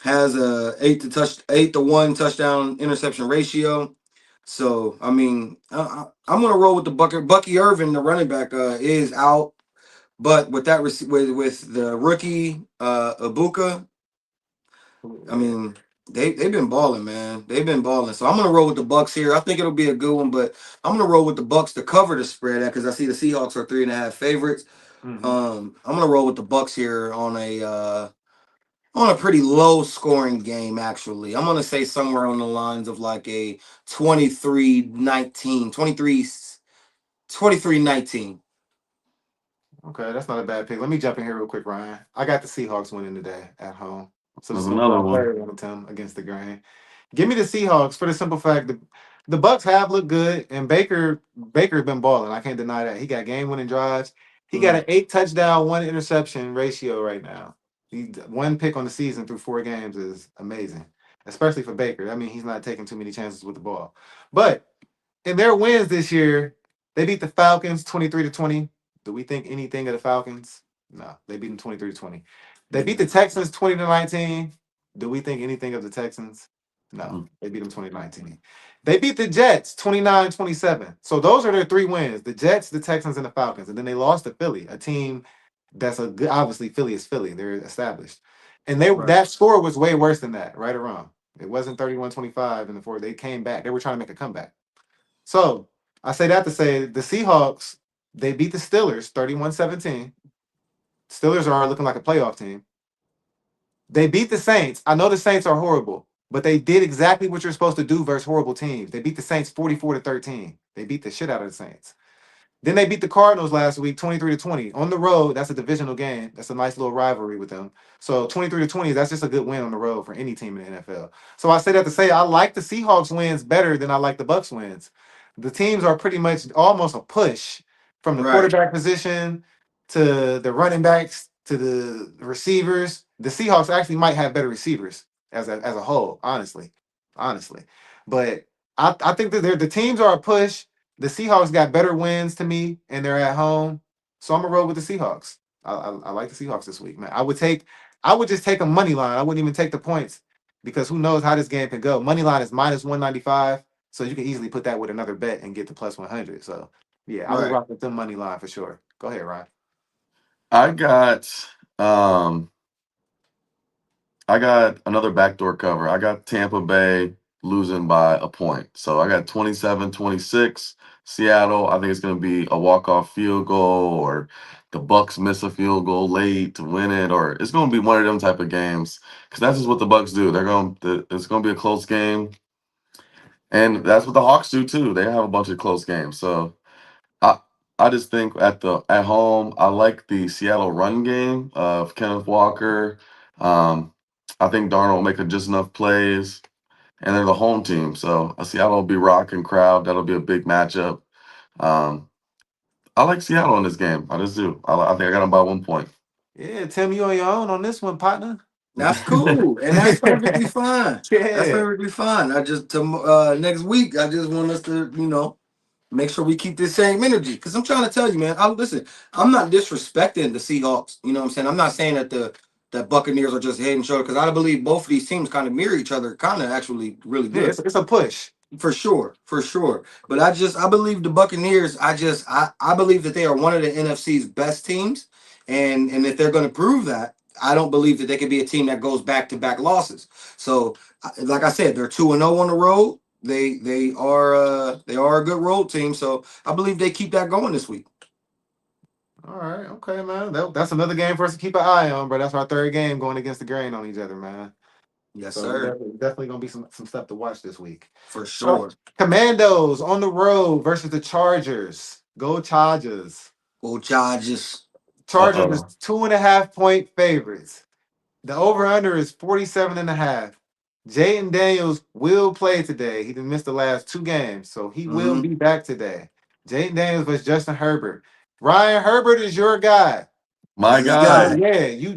has a 8-1 touchdown interception ratio. So I mean, I'm gonna roll with the Bucky Irvin, the running back, is out, but with that with the rookie Ibuka, I Yeah. mean, they've been balling, man. They've been balling. So I'm gonna roll with the Bucks here. I think it'll be a good one, but I'm gonna roll with the Bucks to cover the spread because I see the Seahawks are 3.5 favorites. Hmm. I'm gonna roll with the Bucks here on a pretty low scoring game. Actually, I'm gonna say somewhere on the lines of like a 23-19, 23-19. Okay, that's not a bad pick. Let me jump in here real quick, Ryan. I got the Seahawks winning today at home. So There's just gonna go another out one. there on them against the grain. Give me the Seahawks for the simple fact that the Bucks have looked good, and Baker's been balling. I can't deny that. He got game winning drives. He got Mm, an 8 touchdown, 1 interception ratio right now. He one pick on the season through 4 games is amazing, especially for Baker. I mean, he's not taking too many chances with the ball. But in their wins this year, they beat the Falcons 23-20. Do we think anything of the Falcons? No, they beat them 23-20. They beat yeah, the Texans 20-19. Do we think anything of the Texans? No, Mm. they beat them 2019. They beat the Jets 29-27. So those are their 3 wins: the Jets, the Texans, and the Falcons. And then they lost to Philly, a team that's a good, obviously, Philly is Philly. They're established. And right, that score was way worse than that, right or wrong. It wasn't 31-25 in the fourth. They came back. They were trying to make a comeback. So I say that to say the Seahawks, they beat the Steelers 31-17. Steelers are looking like a playoff team. They beat the Saints. I know the Saints are horrible, but they did exactly what you're supposed to do versus horrible teams. They beat the Saints 44-13. They beat the shit out of the Saints. Then they beat the Cardinals last week, 23-20. On the road, that's a divisional game. That's a nice little rivalry with them. So 23-20, that's just a good win on the road for any team in the NFL. So I say that to say I like the Seahawks wins better than I like the Bucks wins. The teams are pretty much almost a push from the right, quarterback position to the running backs to the receivers. The Seahawks actually might have better receivers as a whole, honestly. Honestly. But I think that the teams are a push. The Seahawks got better wins to me, and they're at home, so I'm gonna roll with the Seahawks. I like the Seahawks this week, man. I would just take a money line. I wouldn't even take the points because who knows how this game can go. Money line is -195, so you can easily put that with another bet and get the +100. So yeah, I would right. rock with the money line for sure. Go ahead, Ryan. I got um I got another backdoor cover. I got Tampa Bay losing by a point. So I got 27-26 Seattle. I think it's going to be a walk-off field goal or the Bucks miss a field goal late to win it, or it's going to be one of them type of games because that's just what the Bucks do. It's going to be a close game, and that's what the Hawks do too. They have a bunch of close games. So I I just think at home, I like the Seattle run game of Kenneth Walker. Um, I think Darnold will make just enough plays, and they're the home team, so Seattle will be rocking crowd. That'll be a big matchup. Um, I like Seattle in this game. I just do. I think I got them by 1 point. Yeah, Tim, you on your own on this one, partner. That's cool, and that's perfectly fine. That's Yeah. perfectly fine. I just next week, I just want us to, make sure we keep this same energy. Because I'm trying to tell you, man. Listen. I'm not disrespecting the Seahawks. You know what I'm saying? I'm not saying that the Buccaneers are just head and shoulder because I believe both of these teams kind of mirror each other, kind of actually really Yeah, good. it's a push. For sure, for sure. But I believe the Buccaneers. I believe that they are one of the NFC's best teams, and if they're going to prove that, I don't believe that they could be a team that goes back to back losses. So, like I said, they're 2-0 on the road. They are a good road team. So I believe they keep that going this week. All right, okay, man. That's another game for us to keep an eye on, bro. That's our third game going against the grain on each other, man. Yes, So it's sir, definitely gonna be some stuff to watch this week. for Uh, sure. Commandos on the road versus the Chargers. Go Chargers. Go Chargers. Chargers is Uh-oh. 2.5 point favorites. The over under is 47 and a half. Jaden Daniels will play today. He didn't miss the last 2 games, so he will Hmm. be back today. Jaden Daniels versus Justin Herbert. Ryan Herbert is your guy. My That's his So guy. guy. yeah, you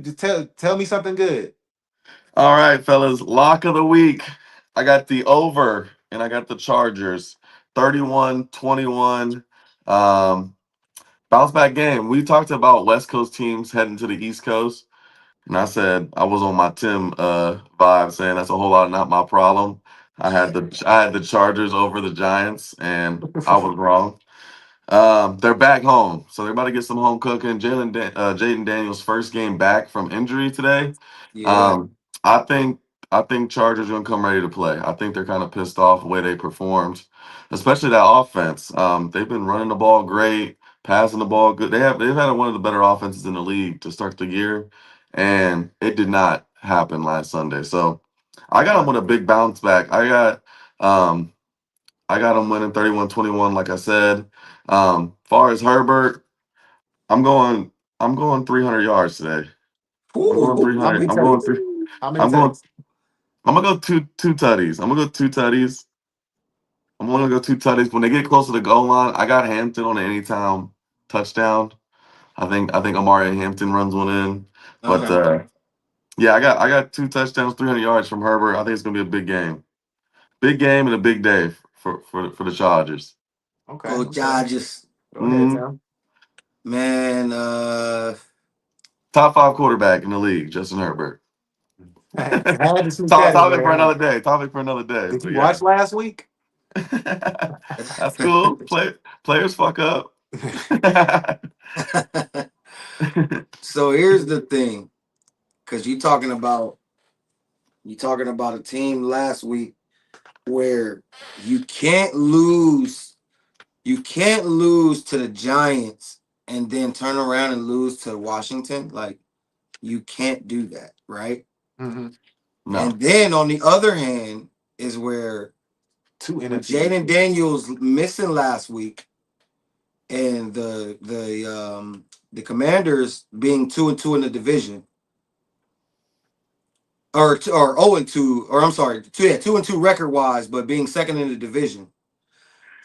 tell me something good. All right, fellas. Lock of the week. I got the over and I got the Chargers. 31-21. Um, Bounce back game. We talked about West Coast teams heading to the East Coast. And I said I was on my Tim vibe saying that's a whole lot not my problem. I had the Chargers over the Giants and I was wrong. They're back home, so they're about to get some home cooking. Jaden Daniels' first game back from injury today. Yeah. Um, I think I think Chargers gonna come ready to play. I think they're kind of pissed off the way they performed, especially that offense. They've been running the ball great, passing the ball good. They've had one of the better offenses in the league to start the year, and it did not happen last Sunday. So I got them Right. with a big bounce back. Um, I got them winning 31-21, like I said. Far as Herbert, I'm going I'm going 300 yards today. I'm going Ooh, How 300. many I'm going tutties? three. How many I'm going tutties? I'm gonna go two tutties. I'm gonna go two tutties. I'm gonna go two tutties. When they get close to the goal line, I got Hampton on an anytime touchdown. I think Amari Hampton runs one in. But Okay. uh-huh. yeah, I got two touchdowns, 300 yards from Herbert. I think it's gonna be a big game. Big game and a big day for the Chargers. Okay. Go Okay. Chargers. Go ahead, hmm Tim. Man, Top five quarterback in the league, Justin Herbert. I had to sneak Top that in topic for there, huh? another day. Topic for another day. Did But you yeah. watch last week? That's cool. Players fuck up. so here's the thing, because you talking about a team last week where you can't lose you can't lose to the Giants and then turn around and lose to Washington. Like, you can't do that, right? Hmm. No. And then on the other hand is where Two with NFC East Jaden teams. Daniels missing last week and the Commanders being 2-2 in the division, or 0-2, or I'm sorry, 2-2 record wise, but being second in the division.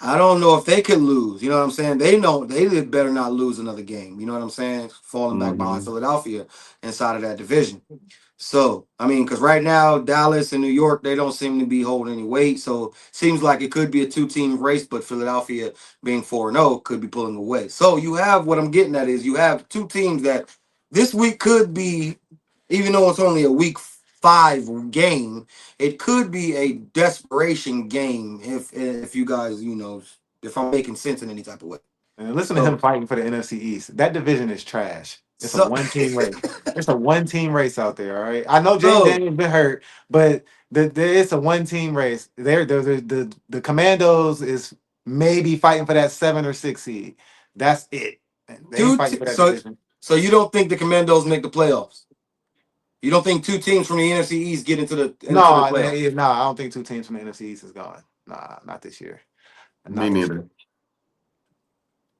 I don't know if they could lose. You know what I'm saying? They know they better not lose another game. You know what I'm saying? Falling back behind hmm Philadelphia inside of that division. So, I mean, because right now, Dallas and New York, they don't seem to be holding any weight. So, seems like it could be a two-team race, but Philadelphia being 4-0 could be pulling away. So, you have what I'm getting at is you have two teams that this week could be, even though it's only a week 5 game, it could be a desperation game if you guys, if I'm making sense in any type of way. And listen to him So, fighting for the NFC East. That division is trash. It's a so, one team race. It's a one team race out there. All right. I know Jaden so Daniels been hurt, but it's a one team race. The Commandos is maybe fighting for that 7 or 6 seed. That's it. They ain't two, fighting for that so, division. so you don't think the Commandos make the playoffs? You don't think two teams from the NFC East get into the No, playoffs? no, I don't think two teams from the NFC East is going. Nah, not this year. Me Not this neither. year.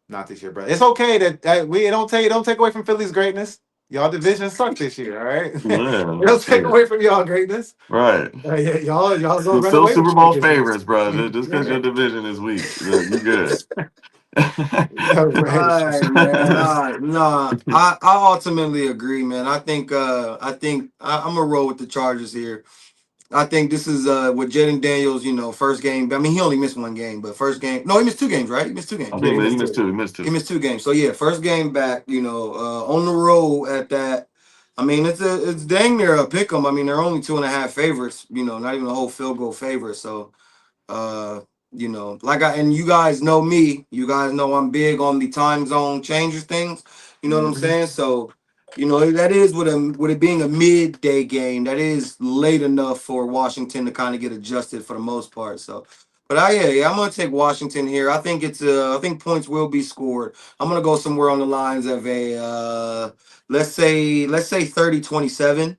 Not this year, bro. It's okay that we don't take away from Philly's greatness. Y'all division sucked this year, all right? Yeah. It don't take Shit. away from y'all greatness. Right. Yeah, y'all gonna run Still away with Super the Bowl division. favorites, bro. Just because Yeah. your division is weak, you good. No, right. All right, man. All right, nah. I ultimately agree, man. I'm gonna roll with the Chargers here. I think this is with Jaden Daniels, first game. I mean, he only missed one game, but first game. No, he missed 2 games, right? He missed two I games. Yeah, think he man, he missed missed two. two. He missed He two. missed 2 games. So yeah, first game back, on the road at that. I mean, it's dang near a pick 'em. I mean, they're only 2.5 favorites, not even a whole field goal favorite. So uh, and you guys know me, you guys know I'm big on the time zone changes things. You know what I'm Mhm. saying? So, that is with it being a midday game, that is late enough for Washington to kind of get adjusted for the most part. So, but yeah, I'm gonna take Washington here. I think points will be scored. I'm gonna go somewhere on the lines of a let's say 30-27.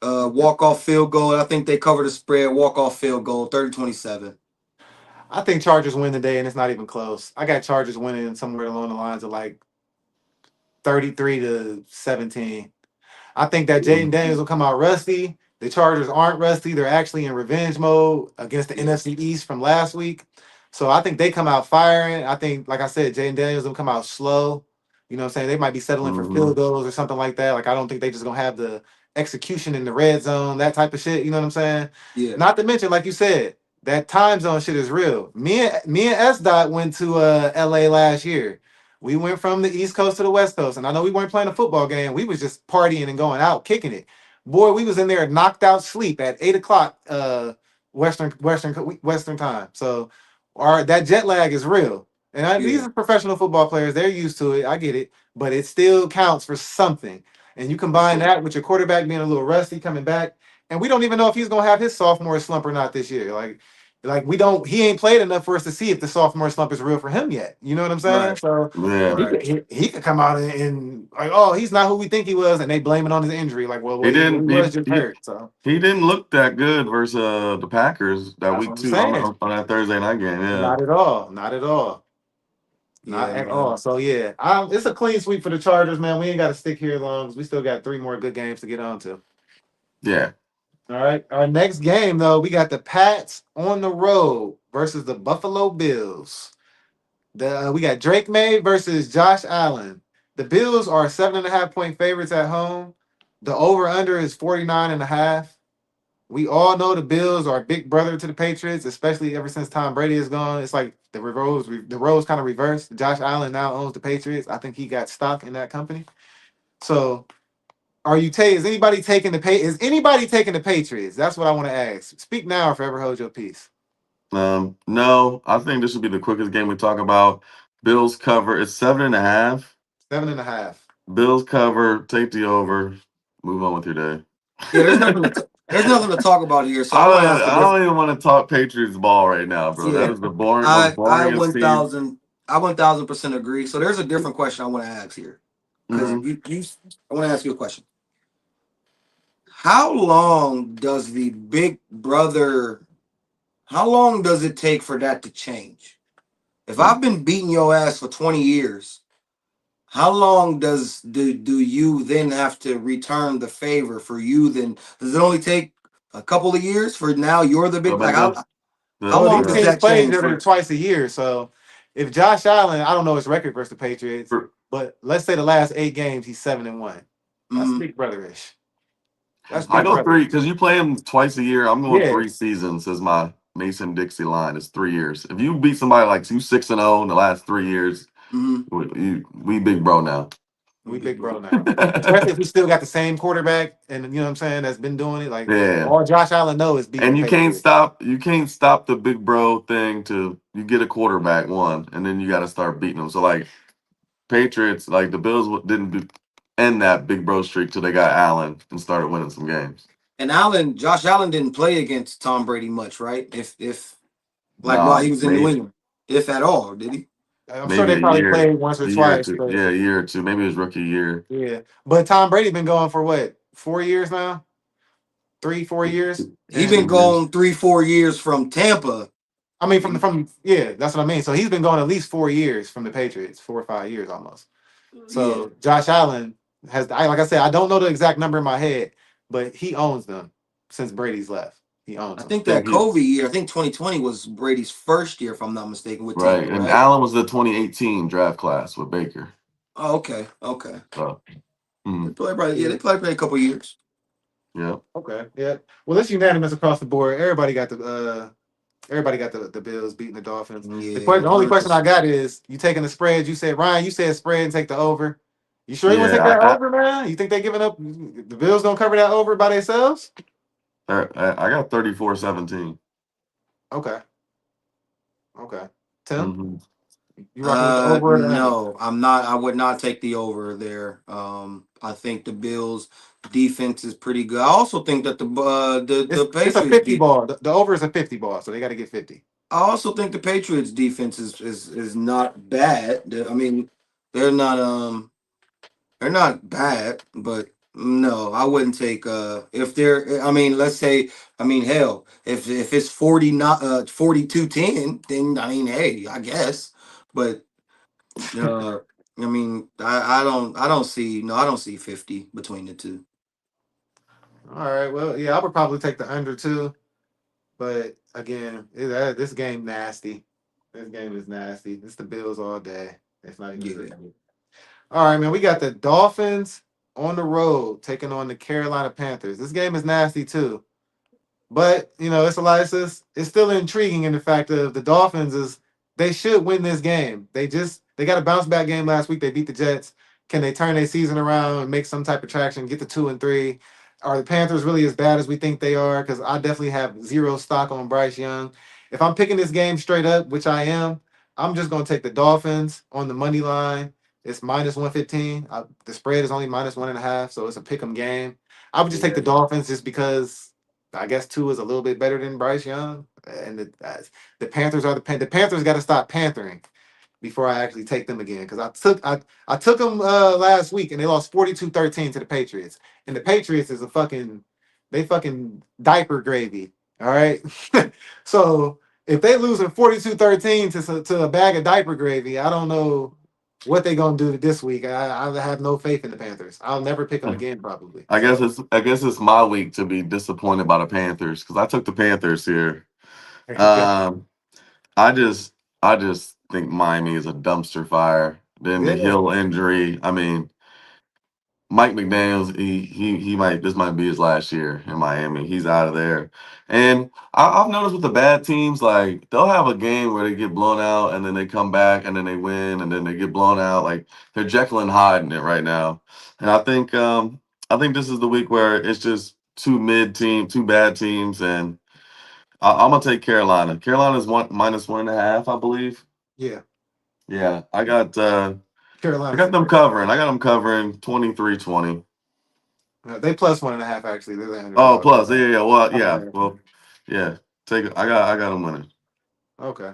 Walk off field goal. I think they cover the spread. Walk off field goal. 30-27. I think Chargers win today, and it's not even close. I got Chargers winning somewhere along the lines of like 33-17. I think that Jaden Mhm. Daniels will come out rusty. The Chargers aren't rusty. They're actually in revenge mode against the Yeah. NFC East from last week. So I think they come out firing. I think, like I said, Jaden Daniels will come out slow. You know what I'm saying? They might be settling for field Mhm. goals or something like that. Like, I don't think they just going to have the execution in the red zone, that type of shit. You know what I'm saying? Yeah, Not to mention, like you said, that time zone shit is real. Me and S Dot went to LA last year. We went from the East Coast to the West Coast, and I know we weren't playing a football game. We was just partying and going out, kicking it. Boy, we was in there knocked out sleep at 8 o'clock Western time. So our that jet lag is real. And these yeah, are professional football players; they're used to it. I get it, but it still counts for something. And you for combine sure. that with your quarterback being a little rusty coming back, and we don't even know if he's gonna have his sophomore slump or not this year. Like we don't, he ain't played enough for us to see if the sophomore slump is real for him yet. You know what I'm saying? Right, So Yeah, he right. could he could come out and like, oh, he's not who we think he was, and they blame it on his injury. Like, he he didn't. was just He hurt. So he didn't look that good versus the Packers that that's what week I'm two saying. on that Thursday night game. Yeah, Not at all. Not at all. Not Yeah, at all. man. So yeah, it's a clean sweep for the Chargers, man. We ain't got to stick here long. 'Cause we still got three more good games to get on to. yeah. All right. Our next game, though, we got the Pats on the road versus the Buffalo Bills. We got Drake May versus Josh Allen. The Bills are 7.5 point favorites at home. The over under is 49.5. We all know the Bills are big brother to the Patriots, especially ever since Tom Brady is gone. It's like the roles kind of reversed. Josh Allen now owns the Patriots. I think he got stock in that company. So is anybody taking the Patriots? That's what I want to ask. Speak now or forever hold your peace. No, I think this should be the quickest game we talk about. Bills cover. It's 7.5. 7.5. Bills cover. Take the over. Move on with your day. Yeah, there's nothing to talk about here. So I want to ask a I different. don't even want to talk Patriots ball right now, bro. That Yeah, is the most I boringest one team. thousand I 1,000% agree. So there's a different question I want to ask here because Hmm. I want to ask you a question. How long does the Big Brother? How long does it take for that to change? If I've been beating your ass for 20 years, how long do you then have to return the favor for you? Then does it only take a couple of years for now you're the So, big like but how Well, long these does teams that play each change other for? twice a year. So if Josh Allen, I don't know his record versus the Patriots, for- but let's say the last 8 games he's 7-1. That's Mm, big brotherish. That's I big go brother. three because you play them twice a year. I'm going Yeah. 3 seasons as my Mason Dixie line. It's 3 years. If you beat somebody like you 6-0 in the last 3 years, mm, we big bro now. We big big bro. bro now. Especially if we still got the same quarterback and you know what I'm saying, that's been doing it. Like Yeah. all Josh Allen knows is beating the And Patriots. you can't stop the big bro thing to you get a quarterback one and then you got to start beating them. So like Patriots, like the Bills end that big bro streak till they got Allen and started winning some games. And Josh Allen didn't play against Tom Brady much, right? If like while he No, was in New England, if at all, did he? I'm sure maybe they a probably year, played once or a year or twice, two. but Yeah, a year or two. Maybe his rookie year. yeah. But Tom Brady been going for what, 4 years now? 3, 4 years? He been And 2 years. gone 3 4 years from Tampa. I mean And, from yeah, that's what I mean. So he's been going at least 4 years from the Patriots, 4 or 5 years almost. yeah, So Josh Allen like I said, I don't know the exact number in my head, but he owns them since Brady's left. He owns I them. think Think that he COVID year, I think 2020 was Brady's first year, if I'm not mistaken, with right. Tampa, And right? Allen was the 2018 draft class with Baker. Oh, okay, okay. So They mm, played probably yeah, Yeah. they played a couple years. yeah. Okay. Yeah. Well, it's unanimous across the board. Everybody got the Bills beating the Dolphins. Yeah, The only question I 100%. got is you taking the spread. You said Ryan. You said spread and take the over. You sure you want to take Yeah, that over, man? You think they giving up? The Bills gonna cover that over by themselves? I got 34-17. Okay. Okay. Tim, Mm-hmm. you rocking with the over or the under? No, I'm not. I would not take the over there. I think the Bills defense is pretty good. I also think that It's the it's a Patriots 50 ball. The over is a 50 ball, so they got to get 50. I also think the Patriots defense is not bad. I mean, they're not they're not bad, but no, I wouldn't take if they're I mean, let's say I mean hell, if it's 40 not 42-10, then I mean, hey, I guess. But uh I mean, I don't see no, I don't see 50 between the two. All right. Well, yeah, I would probably take the under too. But again, this game nasty. This game is nasty. It's the Bills all day. It's not even a Yeah. good game. All right, man. We got the Dolphins on the road taking on the Carolina Panthers. This game is nasty too. But it's a lot. It's still intriguing in the fact of the Dolphins is they should win this game. They got a bounce back game last week. They beat the Jets. Can they turn their season around and make some type of traction, get to 2-3? Are the Panthers really as bad as we think they are? Because I definitely have zero stock on Bryce Young. If I'm picking this game straight up, which I am, I'm just gonna take the Dolphins on the money line. It's -115. The spread is only -1.5, so it's a pick 'em game. I would just take Yeah. the Dolphins just because I guess two is a little bit better than Bryce Young, and the Panthers are the Panthers got to stop panthering before I actually take them again because I took them last week and they lost 42-13 to the Patriots, and the Patriots is a fucking diaper gravy. All right, so if they losing 42-13 to a bag of diaper gravy, I don't know what they gonna do this week. I have no faith in the Panthers. I'll never pick them again probably. So I guess it's my week to be disappointed by the Panthers because I took the Panthers here. there you go. Um, I just I just think Miami is a dumpster fire. Then the Yeah. Hill injury. I mean, Mike McDaniel's he might this might be his last year in Miami. He's out of there. And I've noticed with the bad teams, like they'll have a game where they get blown out and then they come back and then they win and then they get blown out. Like they're Jekyll and Hyde in it right now. And I think this is the week where it's just two bad teams, and I'm gonna take Carolina. Carolina's -1.5, I believe. Yeah. Yeah, I Carolina. got them covering. I got them covering 23-20. They +1.5 actually. They're the Oh, underdog. plus, yeah, yeah, yeah. Well, My yeah, bad. well, yeah. Take it. I got them winning. Okay.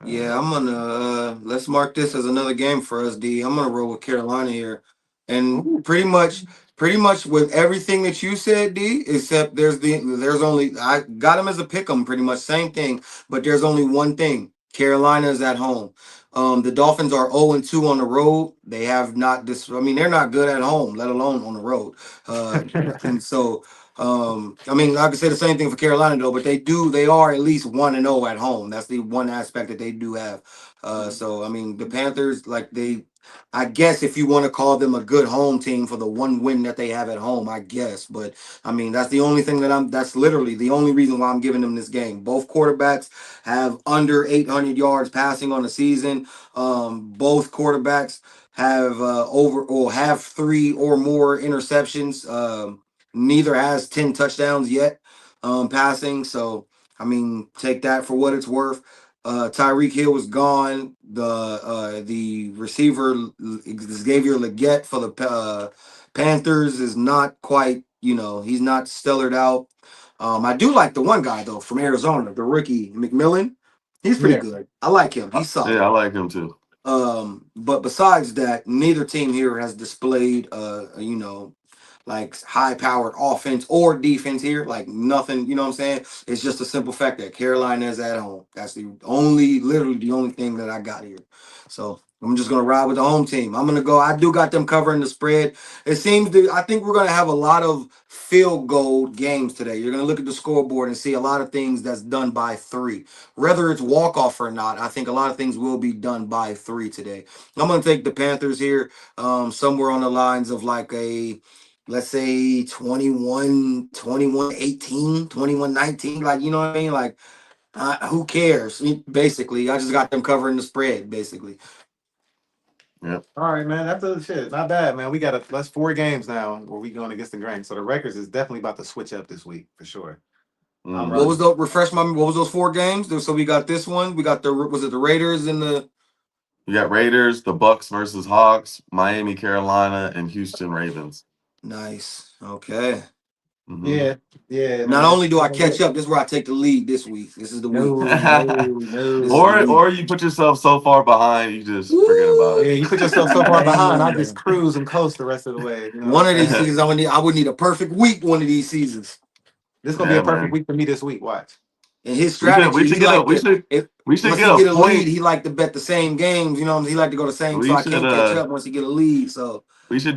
Yeah, I'm gonna let's mark this as another game for us, D. I'm gonna roll with Carolina here. And Ooh. pretty much with everything that you said, D, except there's only I got them as a pick 'em, pretty much same thing, but there's only one thing. Carolina is at home. The Dolphins are 0-2 on the road. They have not this I mean, they're not good at home, let alone on the road. Uh and so I mean, I could say the same thing for Carolina though, but they are at least 1-0 at home. That's the one aspect that they do have. So I mean, the Panthers, like I guess if you want to call them a good home team for the one win that they have at home, I guess. But I mean, that's the only thing that's literally the only reason why I'm giving them this game. Both quarterbacks have under 800 yards passing on the season. Both quarterbacks have over or have three or more interceptions. Neither has 10 touchdowns yet passing. So, I mean, take that for what it's worth. Tyreek Hill was gone. The receiver Xavier Leggett for the Panthers is not quite, he's not stellared out. I do like the one guy though from Arizona, the rookie McMillan. He's pretty Yeah. good. I like him. He's Yeah, solid. I like him too. But besides that, neither team here has displayed like high powered offense or defense here. Like nothing, you know what I'm saying? It's just a simple fact that Carolina is at home. That's literally the only thing that I got here. So I'm just gonna ride with the home team. I'm gonna go. I do got them covering the spread. I think we're gonna have a lot of field goal games today. You're gonna look at the scoreboard and see a lot of things that's done by three. Whether it's walk off or not, I think a lot of things will be done by three today. I'm gonna take the Panthers here, somewhere on the lines of like a let's say 21-18, 21-19. Like, you know what I mean? Like, who cares? Basically, I just got them covering the spread, basically. Yep. All right, man. That's a shit. Not bad, man. That's 4 games now where we going against the grain. So the records is definitely about to switch up this week for sure. I'm What Hmm. was rocking. the refresh my what was those 4 games? So we got this one. We got was it the Raiders and the You got Raiders, the Bucks versus Hawks, Miami, Carolina, and Houston Ravens. nice. Okay. Hmm. Yeah, yeah, Not man. only do I catch up, this is where I take the lead this week. This is the week. No, no, This is the no. week. Or you put yourself so far behind you just forget about Yeah, Woo! you put yourself so far behind. I just Man. cruise and coast the rest of the way. You know what I'm One of these saying? it. seasons I would need a perfect week one of these seasons. This is gonna be a Yeah, perfect man. week for me this week. Watch. And his We strategy, should he get a liked to if we should once get he a get a lead, point. he liked to bet the same games. You know, he liked to go the same, so We I should can't catch up once he get a lead. So,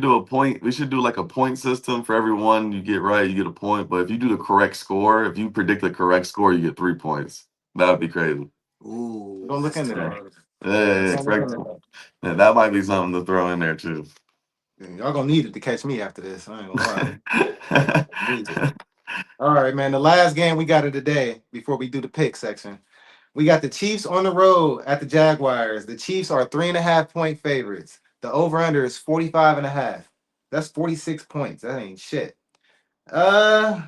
do a point. We should do like a point system for everyone you get right, you get a point. But if you do the correct score, if you predict the correct score, you get 3 points. That would be crazy. We're ooh, gonna look that's into Yeah, that. tough. yeah, Yeah, yeah, We're that's yeah, gonna look correct. into tough. that. Yeah, that might be something to throw in there too. Yeah, y'all gonna need it to catch me after this. I ain't gonna lie. Need it. All right, man. The last game we got of the day before we do the pick section. We got the Chiefs on the road at the Jaguars. The Chiefs are 3.5 point favorites. The over-under is 45.5. That's 46 points. That ain't shit. Uh,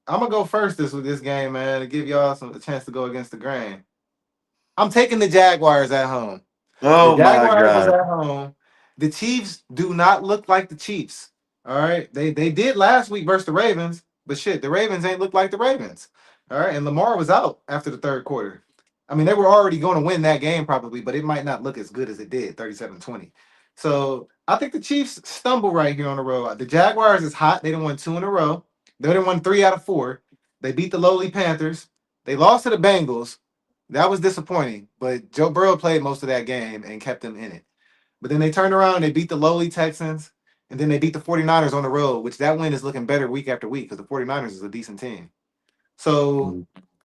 I'm gonna go first this with this game, man, to give y'all a chance to go against the grain. I'm taking the Jaguars at home. The Oh my Jaguars is God. at home. The Chiefs do not look like the Chiefs. All right. They did last week versus the Ravens, but shit, the Ravens ain't look like the Ravens. All right. And Lamar was out after the third quarter. I mean, they were already going to win that game probably, but it might not look as good as it did, 37-20. So I think the Chiefs stumble right here on the road. The Jaguars is hot. They done won two in a row. They done won three out of four. They beat the lowly Panthers. They lost to the Bengals. That was disappointing, but Joe Burrow played most of that game and kept them in it. But then they turned around and they beat the lowly Texans, and then they beat the 49ers on the road, which that win is looking better week after week because the 49ers is a decent team. So